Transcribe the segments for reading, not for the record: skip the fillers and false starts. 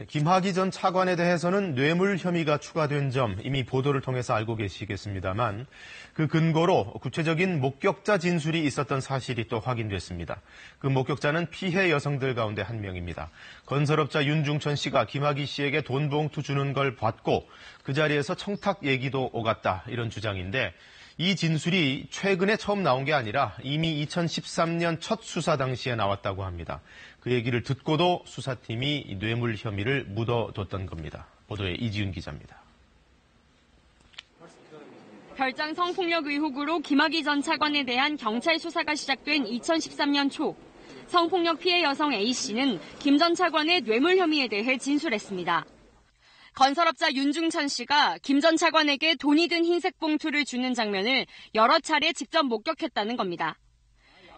김학의 전 차관에 대해서는 뇌물 혐의가 추가된 점 이미 보도를 통해서 알고 계시겠습니다만 그 근거로 구체적인 목격자 진술이 있었던 사실이 또 확인됐습니다. 그 목격자는 피해 여성들 가운데 한 명입니다. 건설업자 윤중천 씨가 김학의 씨에게 돈 봉투 주는 걸 봤고 그 자리에서 청탁 얘기도 오갔다 이런 주장인데 이 진술이 최근에 처음 나온 게 아니라 이미 2013년 첫 수사 당시에 나왔다고 합니다. 그 얘기를 듣고도 수사팀이 뇌물 혐의를 묻어뒀던 겁니다. 보도에 이지윤 기자입니다. 별장 성폭력 의혹으로 김학의 전 차관에 대한 경찰 수사가 시작된 2013년 초, 성폭력 피해 여성 A씨는 김 전 차관의 뇌물 혐의에 대해 진술했습니다. 건설업자 윤중천 씨가 김 전 차관에게 돈이 든 흰색 봉투를 주는 장면을 여러 차례 직접 목격했다는 겁니다.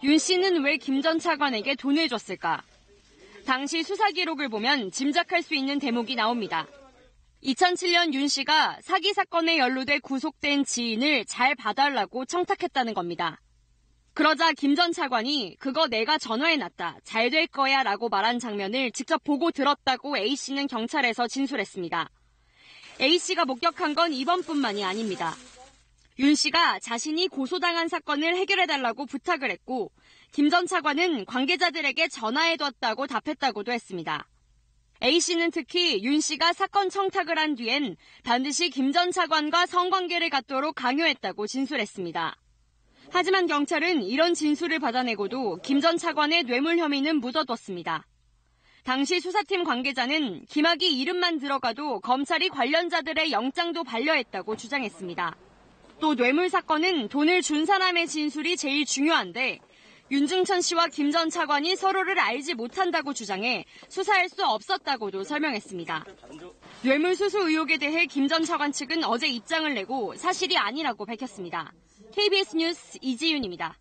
윤 씨는 왜 김 전 차관에게 돈을 줬을까? 당시 수사 기록을 보면 짐작할 수 있는 대목이 나옵니다. 2007년 윤 씨가 사기 사건에 연루돼 구속된 지인을 잘 봐달라고 청탁했다는 겁니다. 그러자 김 전 차관이 그거 내가 전화해놨다. 잘 될 거야 라고 말한 장면을 직접 보고 들었다고 A씨는 경찰에서 진술했습니다. A씨가 목격한 건 이번뿐만이 아닙니다. 윤 씨가 자신이 고소당한 사건을 해결해달라고 부탁을 했고 김 전 차관은 관계자들에게 전화해뒀다고 답했다고도 했습니다. A씨는 특히 윤 씨가 사건 청탁을 한 뒤엔 반드시 김 전 차관과 성관계를 갖도록 강요했다고 진술했습니다. 하지만 경찰은 이런 진술을 받아내고도 김 전 차관의 뇌물 혐의는 묻어뒀습니다. 당시 수사팀 관계자는 김학의 이름만 들어가도 검찰이 관련자들의 영장도 반려했다고 주장했습니다. 또 뇌물 사건은 돈을 준 사람의 진술이 제일 중요한데 윤중천 씨와 김 전 차관이 서로를 알지 못한다고 주장해 수사할 수 없었다고도 설명했습니다. 뇌물 수수 의혹에 대해 김 전 차관 측은 어제 입장을 내고 사실이 아니라고 밝혔습니다. KBS 뉴스 이지윤입니다.